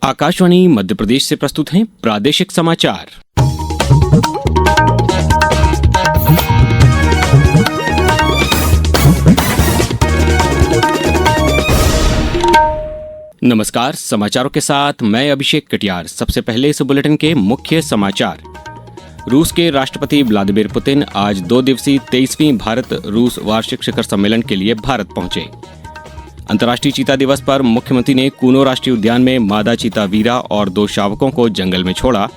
आकाशवाणी मध्य प्रदेश से प्रस्तुत हैं प्रादेशिक समाचार। नमस्कार, समाचारों के साथ मैं अभिषेक कटियार। सबसे पहले इस बुलेटिन के मुख्य समाचार। रूस के राष्ट्रपति व्लादिमीर पुतिन आज 2 दिवसीय 23वीं भारत रूस वार्षिक शिखर सम्मेलन के लिए भारत पहुंचे। अंतर्राष्ट्रीय चीता दिवस पर मुख्यमंत्री ने कूनो राष्ट्रीय उद्यान में मादा चीता वीरा और 2 शावकों को जंगल में छोड़ा।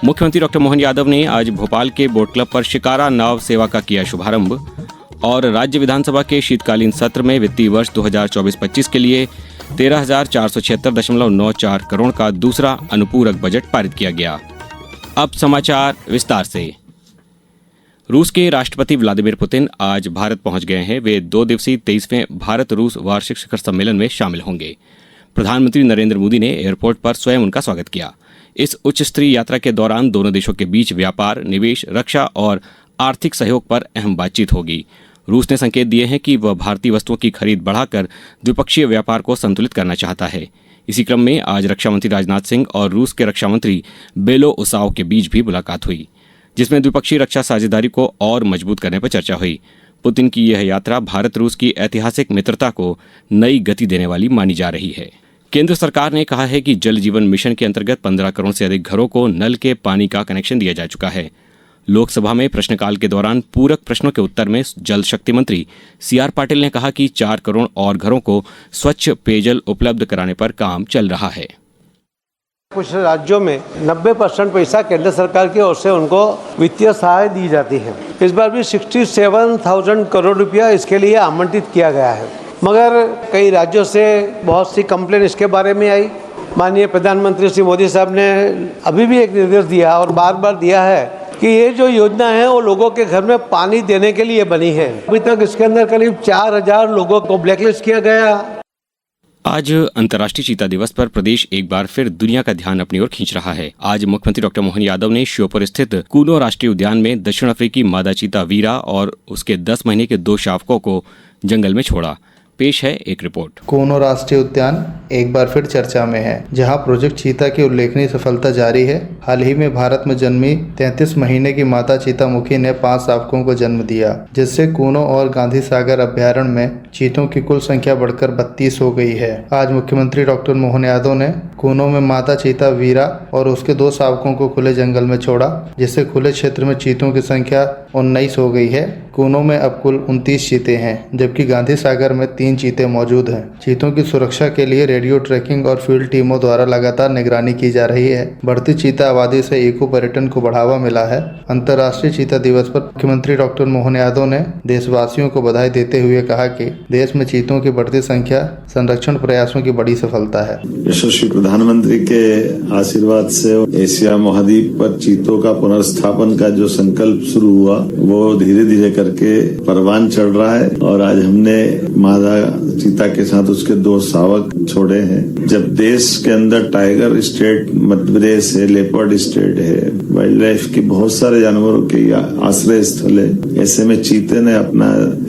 मुख्यमंत्री डॉ मोहन यादव ने आज भोपाल के बोट क्लब पर शिकारा नाव सेवा का किया शुभारंभ। और राज्य विधानसभा के शीतकालीन सत्र में वित्तीय वर्ष 2024-25 के लिए 13,476.94 करोड़ का दूसरा अनुपूरक बजट पारित किया गया। अब समाचार विस्तार से। रूस के राष्ट्रपति व्लादिमीर पुतिन आज भारत पहुंच गए हैं। वे 2 दिवसीय 23वें भारत रूस वार्षिक शिखर सम्मेलन में शामिल होंगे। प्रधानमंत्री नरेंद्र मोदी ने एयरपोर्ट पर स्वयं उनका स्वागत किया। इस उच्च स्तरीय यात्रा के दौरान दोनों देशों के बीच व्यापार, निवेश, रक्षा और आर्थिक सहयोग पर अहम बातचीत होगी। रूस ने संकेत दिए हैं कि वह भारतीय वस्तुओं की खरीद बढ़ाकर द्विपक्षीय व्यापार को संतुलित करना चाहता है। इसी क्रम में आज रक्षा मंत्री राजनाथ सिंह और रूस के रक्षा मंत्री बेलो उसाव के बीच भी मुलाकात हुई, जिसमें द्विपक्षीय रक्षा साझेदारी को और मजबूत करने पर चर्चा हुई। पुतिन की यह यात्रा भारत रूस की ऐतिहासिक मित्रता को नई गति देने वाली मानी जा रही है। केंद्र सरकार ने कहा है कि जल जीवन मिशन के अंतर्गत 15 करोड़ से अधिक घरों को नल के पानी का कनेक्शन दिया जा चुका है। लोकसभा में प्रश्नकाल के दौरान पूरक प्रश्नों के उत्तर में जल शक्ति मंत्री CR पाटिल ने कहा कि 4 करोड़ और घरों को स्वच्छ पेयजल उपलब्ध कराने पर काम चल रहा है। कुछ राज्यों में 90% पैसा केंद्र सरकार की ओर से उनको वित्तीय सहायता दी जाती है। इस बार भी 67,000 करोड़ रुपया इसके लिए आवंटित किया गया है, मगर कई राज्यों से बहुत सी कंप्लेन इसके बारे में आई। माननीय प्रधानमंत्री श्री मोदी साहब ने अभी भी एक निर्देश दिया और बार बार दिया है कि ये जो योजना है वो लोगों के घर में पानी देने के लिए बनी है। अभी तक इसके अंदर करीब 4,000 लोगों को ब्लैकलिस्ट किया गया। आज अंतर्राष्ट्रीय चीता दिवस पर प्रदेश एक बार फिर दुनिया का ध्यान अपनी ओर खींच रहा है। आज मुख्यमंत्री डॉ मोहन यादव ने श्योपुर स्थित कूनो राष्ट्रीय उद्यान में दक्षिण अफ्रीकी मादा चीता वीरा और उसके 10 महीने के 2 शावकों को जंगल में छोड़ा। पेश है एक रिपोर्ट। कूनो राष्ट्रीय उद्यान एक बार फिर चर्चा में है, जहां प्रोजेक्ट चीता की उल्लेखनीय सफलता जारी है। हाल ही में भारत में जन्मी 33 महीने की माता चीता मुखी ने 5 शावकों को जन्म दिया, जिससे कूनो और गांधी सागर अभ्यारण्य में चीतों की कुल संख्या बढ़कर 32 हो गई है। आज मुख्यमंत्री डॉ मोहन यादव ने कूनो में माता चीता वीरा और उसके 2 शावकों को खुले जंगल में छोड़ा, जिससे खुले क्षेत्र में चीतों की संख्या 19 हो गई है। कूनो में अब कुल 29 चीते हैं, जबकि गांधी सागर में 3 चीते मौजूद हैं। चीतों की सुरक्षा के लिए रेडियो ट्रैकिंग और फील्ड टीमों द्वारा लगातार निगरानी की जा रही है। बढ़ती चीता आबादी से इको पर्यटन को बढ़ावा मिला है। अंतर्राष्ट्रीय चीता दिवस पर मुख्यमंत्री डॉ मोहन यादव ने देशवासियों को बधाई देते हुए कहा कि देश में चीतों की बढ़ती संख्या संरक्षण प्रयासों की बड़ी सफलता है। यशस्वी प्रधानमंत्री के आशीर्वाद से एशिया महाद्वीप पर चीतों का पुनर्स्थापन का जो संकल्प शुरू हुआ वो धीरे धीरे करके परवान चढ़ रहा है। और आज हमने मादा चीता के साथ उसके 2 शावक छोड़े हैं। जब देश के अंदर टाइगर स्टेट मध्य प्रदेश है, लेपर्ड स्टेट है, वाइल्ड लाइफ के बहुत सारे जानवरों के आश्रय स्थल है, ऐसे में चीते ने अपना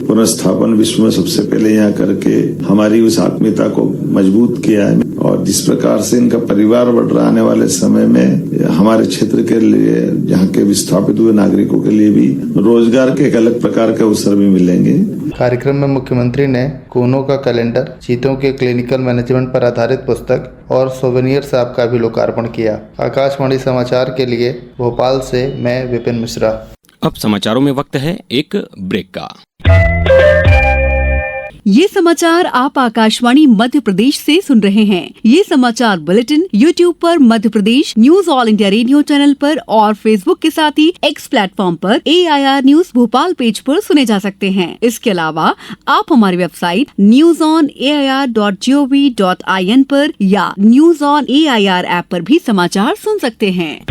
पुनर्स्थापन विश्व में सबसे पहले यहाँ करके हमारी उस आत्मीयता को मजबूत किया है। और जिस प्रकार से इनका परिवार बढ़ रहा आने वाले समय में हमारे क्षेत्र के लिए, यहाँ के विस्थापित हुए नागरिकों के लिए भी रोजगार के एक अलग प्रकार के अवसर भी मिलेंगे। कार्यक्रम में मुख्यमंत्री ने कूनो का कैलेंडर, चीतों के क्लिनिकल मैनेजमेंट पर आधारित पुस्तक और सोवेनियर शॉप का भी लोकार्पण किया। आकाशवाणी समाचार के लिए भोपाल से मैं विपिन मिश्रा। अब समाचारों में वक्त है एक ब्रेक का। ये समाचार आप आकाशवाणी मध्य प्रदेश से सुन रहे हैं। ये समाचार बुलेटिन YouTube पर Madhya Pradesh news All India Radio channel पर और Facebook के साथ ही X प्लेटफॉर्म पर AIR न्यूज भोपाल पेज पर सुने जा सकते हैं। इसके अलावा आप हमारी वेबसाइट newsonair.gov.in पर या न्यूज ऑन AIR ऐप पर भी समाचार सुन सकते हैं।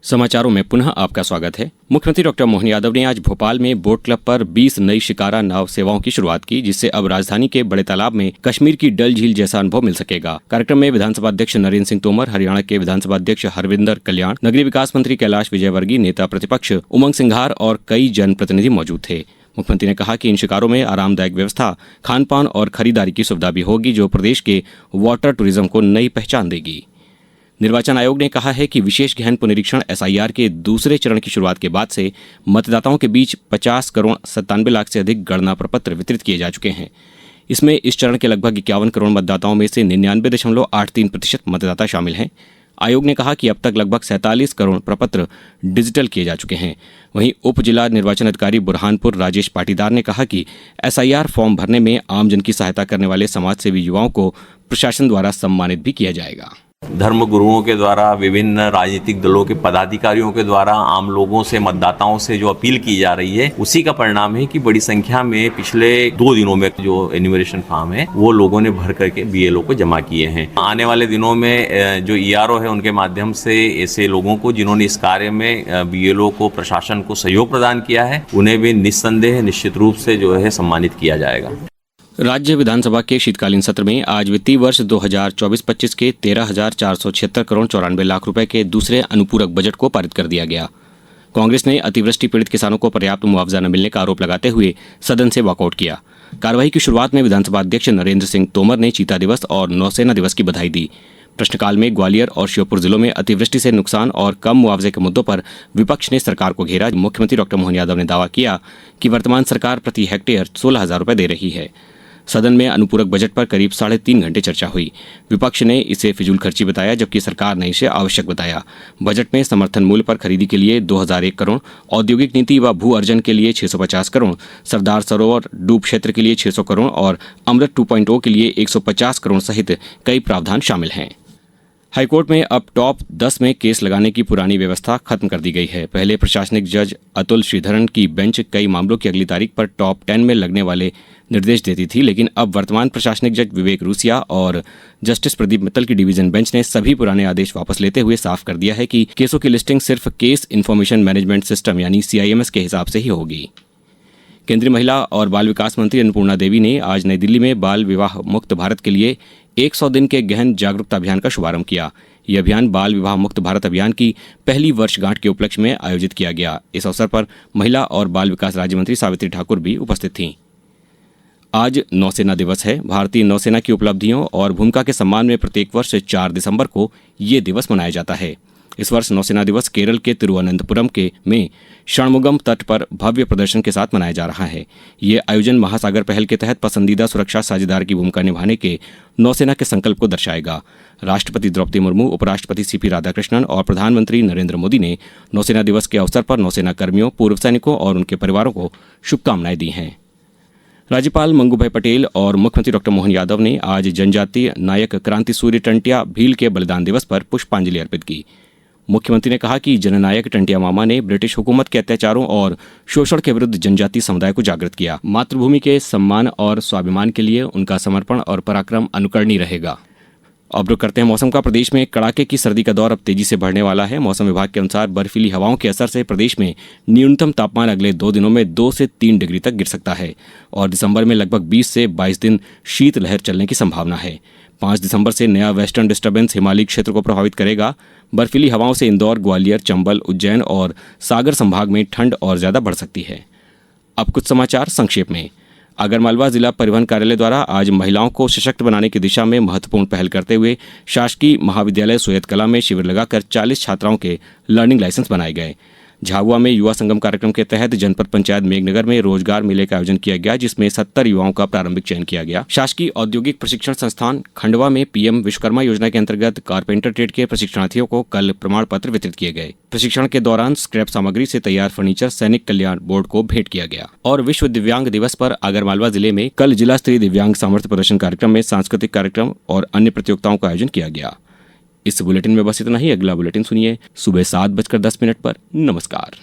समाचारों में पुनः आपका स्वागत है। मुख्यमंत्री डॉ मोहन यादव ने आज भोपाल में बोट क्लब पर 20 नई शिकारा नाव सेवाओं की शुरुआत की, जिससे अब राजधानी के बड़े तालाब में कश्मीर की डल झील जैसा अनुभव मिल सकेगा। कार्यक्रम में विधानसभा अध्यक्ष नरेंद्र सिंह तोमर, हरियाणा के विधानसभा अध्यक्ष हरविंदर कल्याण, नगरीय विकास मंत्री कैलाश विजयवर्गीय, नेता प्रतिपक्ष उमंग सिंघार और कई जनप्रतिनिधि मौजूद थे। मुख्यमंत्री ने कहा कि इन शिकारों में आरामदायक व्यवस्था, खान पान और खरीदारी की सुविधा भी होगी, जो प्रदेश के वाटर टूरिज्म को नई पहचान देगी। निर्वाचन आयोग ने कहा है कि विशेष गहन पुनरीक्षण SIR के दूसरे चरण की शुरुआत के बाद से मतदाताओं के बीच 50 करोड़ 97 लाख से अधिक गणना प्रपत्र वितरित किए जा चुके हैं। इसमें इस चरण के लगभग 51 करोड़ मतदाताओं में से 99.83% मतदाता शामिल हैं। आयोग ने कहा कि अब तक लगभग 47 करोड़ प्रपत्र डिजिटल किए जा चुके हैं। वहीं उप जिला निर्वाचन अधिकारी बुरहानपुर राजेश पाटीदार ने कहा कि SIR फॉर्म भरने में आमजन की सहायता करने वाले समाजसेवी युवाओं को प्रशासन द्वारा सम्मानित भी किया जाएगा। धर्म गुरुओं के द्वारा, विभिन्न राजनीतिक दलों के पदाधिकारियों के द्वारा आम लोगों से, मतदाताओं से जो अपील की जा रही है, उसी का परिणाम है कि बड़ी संख्या में पिछले 2 दिनों में जो एन्यूमरेशन फॉर्म है वो लोगों ने भर करके BLO को जमा किए हैं। आने वाले दिनों में जो ERO है उनके माध्यम से ऐसे लोगों को जिन्होंने इस कार्य में BLO को, प्रशासन को सहयोग प्रदान किया है, उन्हें भी निस्संदेह निश्चित रूप से जो है सम्मानित किया जाएगा। राज्य विधानसभा के शीतकालीन सत्र में आज वित्तीय वर्ष 2024-25 के 13,476 करोड़ 94 लाख रुपए के दूसरे अनुपूरक बजट को पारित कर दिया गया। कांग्रेस ने अतिवृष्टि पीड़ित किसानों को पर्याप्त मुआवजा न मिलने का आरोप लगाते हुए सदन से वॉकआउट किया। कार्यवाही की शुरुआत में विधानसभा अध्यक्ष नरेंद्र सिंह तोमर ने चीता दिवस और नौसेना दिवस की बधाई दी। प्रश्नकाल में ग्वालियर और श्योपुर जिलों में अतिवृष्टि से नुकसान और कम मुआवजे के मुद्दों पर विपक्ष ने सरकार को घेरा। मुख्यमंत्री डॉक्टर मोहन यादव ने दावा किया कि वर्तमान सरकार प्रति हेक्टेयर 16,000 रुपये दे रही है। सदन में अनुपूरक बजट पर करीब 3.5 घंटे चर्चा हुई। विपक्ष ने इसे फिजूल खर्ची बताया, जबकि सरकार ने इसे आवश्यक बताया। बजट में समर्थन मूल्य पर खरीदी के लिए 2001 करोड़, औद्योगिक नीति व भू अर्जन के लिए 650 करोड़, सरदार सरोवर डूब क्षेत्र के लिए 600 करोड़ और अमृत 2.0 के लिए 150 करोड़ सहित कई प्रावधान शामिल हैं। हाईकोर्ट में अब टॉप 10 में केस लगाने की पुरानी व्यवस्था खत्म कर दी गई है। पहले प्रशासनिक जज अतुल श्रीधरन की बेंच कई मामलों की अगली तारीख पर टॉप 10 में लगने वाले निर्देश देती थी, लेकिन अब वर्तमान प्रशासनिक जज विवेक रूसिया और जस्टिस प्रदीप मित्तल की डिवीजन बेंच ने सभी पुराने आदेश वापस लेते हुए साफ कर दिया है कि केसों की लिस्टिंग सिर्फ केस इन्फॉर्मेशन मैनेजमेंट सिस्टम यानी CIMS के हिसाब से ही होगी। केंद्रीय महिला और बाल विकास मंत्री अन्नपूर्णा देवी ने आज नई दिल्ली में बाल विवाह मुक्त भारत के लिए 100 दिन के गहन जागरूकता अभियान का शुभारंभ किया। यह अभियान बाल विवाह मुक्त भारत अभियान की पहली वर्षगांठ के उपलक्ष्य में आयोजित किया गया। इस अवसर पर महिला और बाल विकास राज्य मंत्री सावित्री ठाकुर भी उपस्थित थीं। आज नौसेना दिवस है। भारतीय नौसेना की उपलब्धियों और भूमिका के सम्मान में प्रत्येक वर्ष 4 दिसंबर को ये दिवस मनाया जाता है। इस वर्ष नौसेना दिवस केरल के तिरुवनंतपुरम में षणमुगम तट पर भव्य प्रदर्शन के साथ मनाया जा रहा है। ये आयोजन महासागर पहल के तहत पसंदीदा सुरक्षा साझेदार की भूमिका निभाने के नौसेना के संकल्प को दर्शाएगा। राष्ट्रपति द्रौपदी मुर्मू, उपराष्ट्रपति CP राधाकृष्णन और प्रधानमंत्री नरेंद्र मोदी ने नौसेना दिवस के अवसर पर नौसेना कर्मियों, पूर्व सैनिकों और उनके परिवारों को शुभकामनाएं दी हैं। राज्यपाल मंगूभाई पटेल और मुख्यमंत्री डॉक्टर मोहन यादव ने आज जनजातीय नायक क्रांति सूर्य टंटिया भील के बलिदान दिवस पर पुष्पांजलि अर्पित की। मुख्यमंत्री ने कहा कि जननायक टंटिया मामा ने ब्रिटिश हुकूमत के अत्याचारों और शोषण के विरुद्ध जनजातीय समुदाय को जागृत किया। मातृभूमि के सम्मान और स्वाभिमान के लिए उनका समर्पण और पराक्रम अनुकरणीय रहेगा। अब रुक करते हैं मौसम का। प्रदेश में कड़ाके की सर्दी का दौर अब तेजी से बढ़ने वाला है। मौसम विभाग के अनुसार बर्फीली हवाओं के असर से प्रदेश में न्यूनतम तापमान अगले 2 दिनों में 2 से 3 डिग्री तक गिर सकता है और दिसंबर में लगभग 20 से 22 दिन शीतलहर चलने की संभावना है। 5 दिसंबर से नया वेस्टर्न डिस्टर्बेंस हिमालयी क्षेत्र को प्रभावित करेगा। बर्फीली हवाओं से इंदौर, ग्वालियर, चंबल, उज्जैन और सागर संभाग में ठंड और ज्यादा बढ़ सकती है। अब कुछ समाचार संक्षेप में। आगरमालवा जिला परिवहन कार्यालय द्वारा आज महिलाओं को सशक्त बनाने की दिशा में महत्वपूर्ण पहल करते हुए शासकीय महाविद्यालय सोयत कला में शिविर लगाकर 40 छात्राओं के लर्निंग लाइसेंस बनाए गए। झाबुआ में युवा संगम कार्यक्रम के तहत जनपद पंचायत मेघनगर में रोजगार मेले का आयोजन किया गया, जिसमें 70 युवाओं का प्रारंभिक चयन किया गया। शासकीय औद्योगिक प्रशिक्षण संस्थान खंडवा में PM विश्वकर्मा योजना के अंतर्गत कारपेंटर ट्रेड के प्रशिक्षणार्थियों को कल प्रमाण पत्र वितरित किए गए। प्रशिक्षण के दौरान स्क्रैप सामग्री से तैयार फर्नीचर सैनिक कल्याण बोर्ड को भेंट किया गया। और विश्व दिव्यांग दिवस पर आगरमालवा जिले में कल जिला स्तरीय दिव्यांग सामर्थ्य प्रदर्शन कार्यक्रम में सांस्कृतिक कार्यक्रम और अन्य प्रतियोगिताओं का आयोजन किया गया। इस बुलेटिन में बस इतना ही। अगला बुलेटिन सुनिए सुबह 7:10 पर। नमस्कार।